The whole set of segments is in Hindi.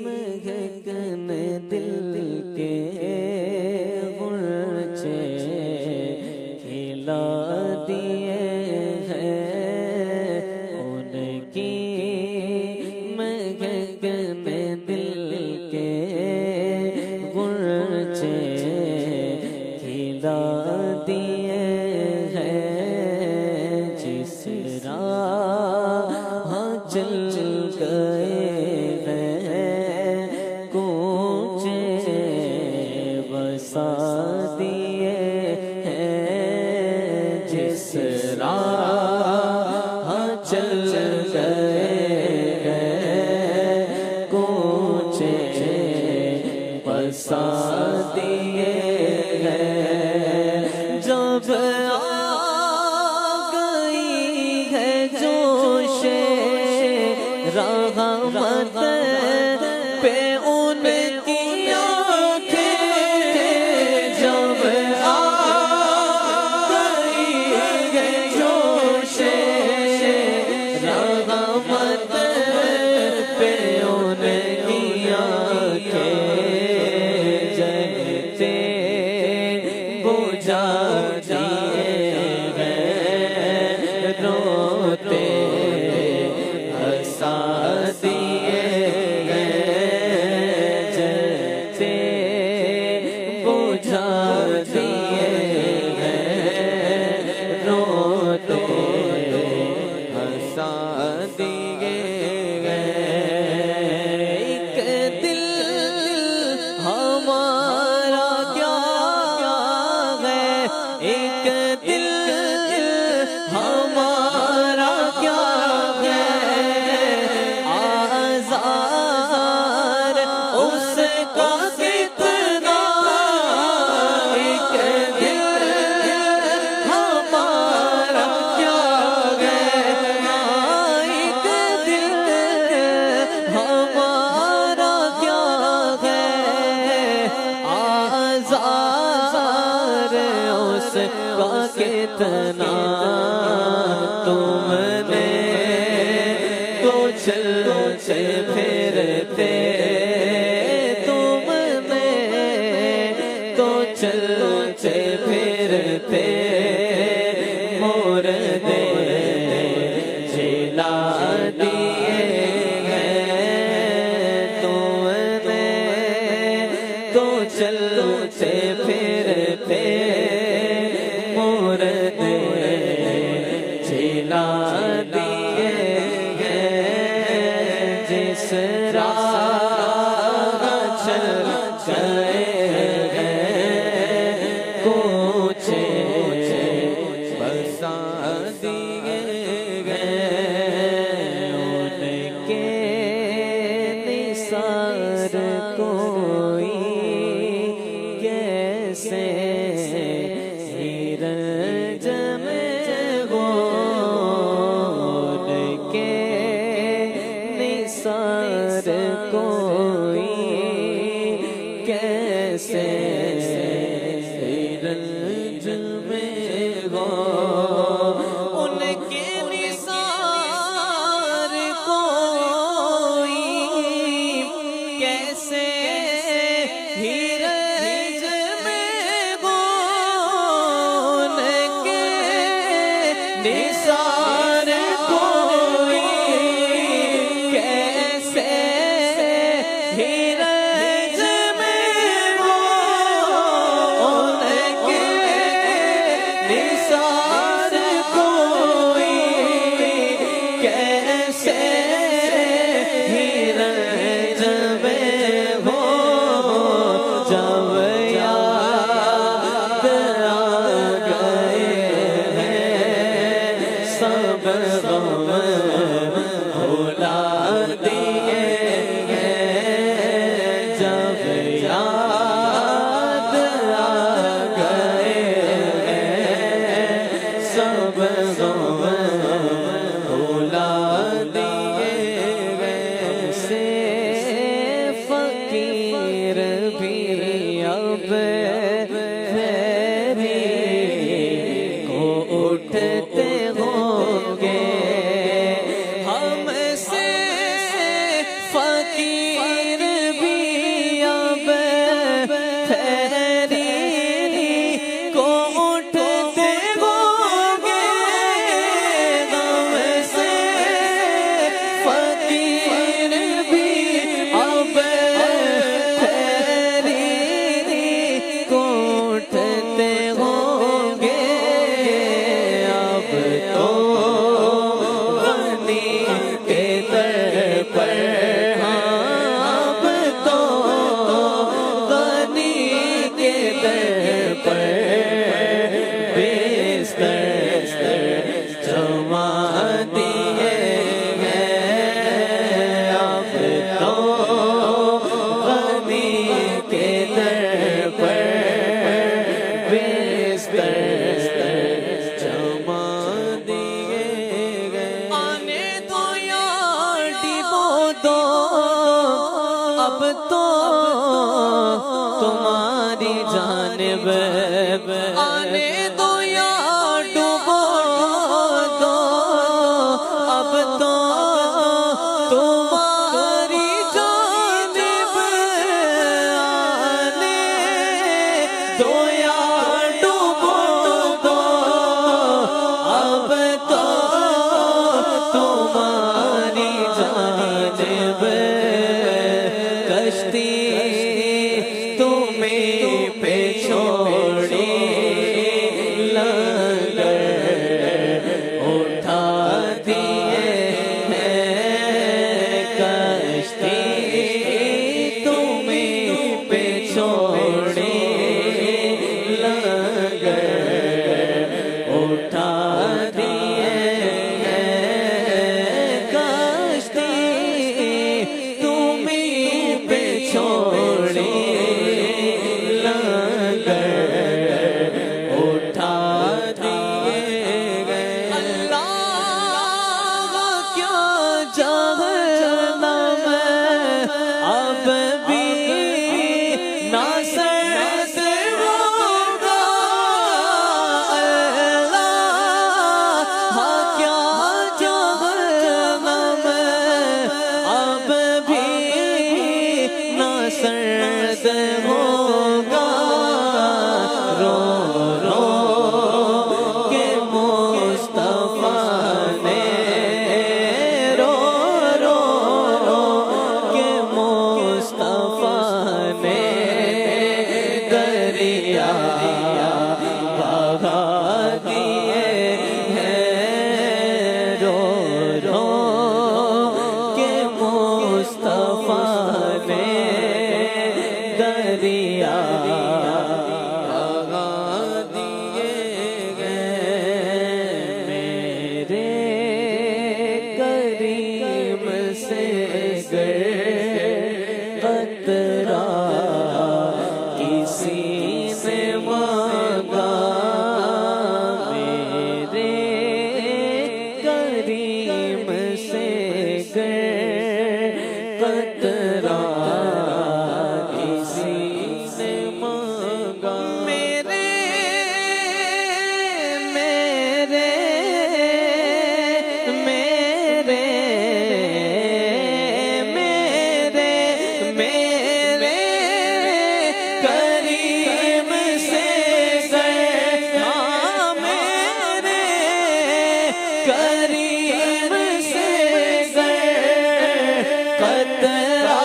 महकन दिल के गुलचे खिला दिए हैं उनकी महकन दिल के गुलचे खिला दिए हैं जिस राह चल गए हैं कूचे बसा दिए हैं जिस राह चल गए हैं कूचे बसा दिए हैं जब रहमत पे उनकी आँखें जब आ गई है जोशे रहमत पे उनकी आँखें जलते बुझा दिए हैं रोते हंसा दिए हैं जलते बुझा दिए हैं रोते हंसा दिए हैं एक दिल हमारा क्या है एक दिल हमारा क्या कितना तुमने तो चलते फिरते तुमने तो चलते फिरते मोर दे जिला दिए हैं तुमने तो चलते फिरते जिला दिए हैं जिस राह चल गए हैं कूचे बसा दिए हैं उनके निसार कोई कैसे हीरज में निसार कोई कैसे रंज में हो उनके निसार कोई कैसे हीरज में हो उनके निसार कोई कैसे अब तो तुम्हारी जानिब आने दो या डूबो दो, अब तो तुम्हारी जानिब आने दो या डूबो दो, अब तो तुम्हारी जानिब कश्ती तुम्हें पे छोड़ी लंगर उठा दिए हैं, कश्ती तुम्हें पे छोड़ी लंगर उठा दिए हैं, कश्ती तुम्हें पे छोड़ी सर्द होगा, रो रो के मुस्तफा ने, रो रो के मुस्तफा ने दरिया बहा दिए हैं, रो रो के मुस्तफा ने दरिया बहा दिए गए, मेरे करीम से कतरा किसी ने मांगा, मेरे करीम से कतरा करीम से कतरा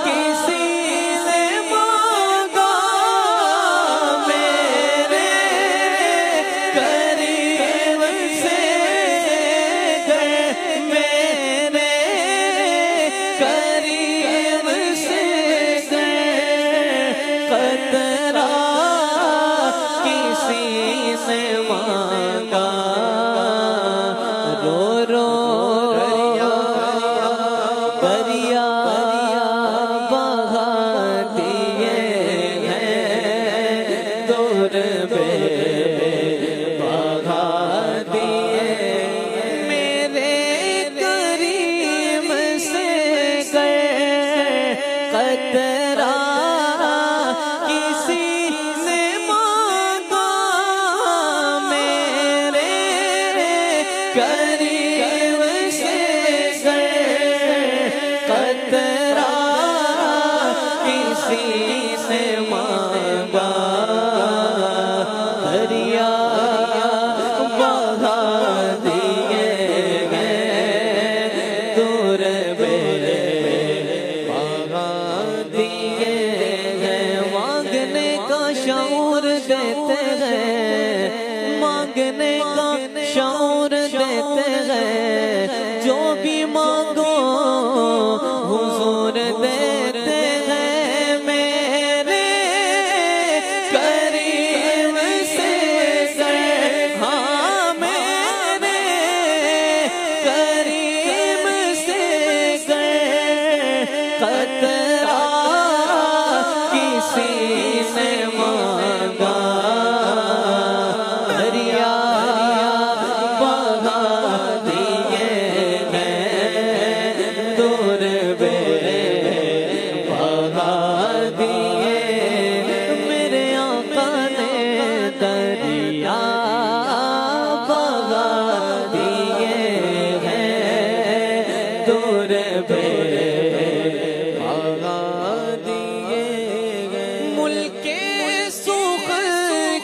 किसी ने मांगा, मेरे करीम से मेरे करीम से कतरा किसी ने मांगा, रो रो दरिया बहा दिए हैं, दूर पे बहा दिए, मेरे करीम से कतरा किसी ने मांगा, मेरे करीम से कतरा किसी से मांगा, दरिया बहा दिए हैं, दूर बेरे बहा दिए हैं, मांगने का शऊर देते हैं, मांगने का शऊर देते हैं, जो भी मांगो हुजूर देते हैं, दूर पे आगा दिए गए। मुल्के सुख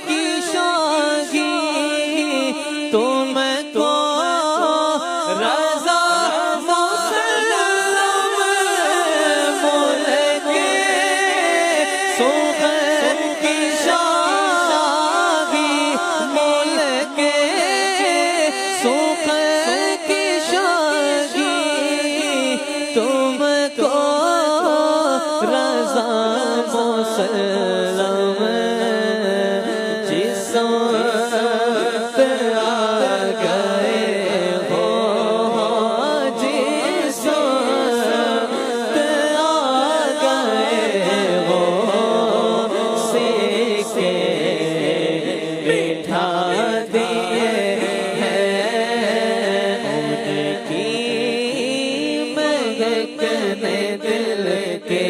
की शाही तुमको रज़ा मुसल्लम, मुल्के सुख की शाही, मुल्के सुख की शाही तुमको रज़ा मुसल्लम, जिस वक्त आ गए हो, जिस वक्त आ गए हो, सिक्के बिठा दिए महक ने दिल के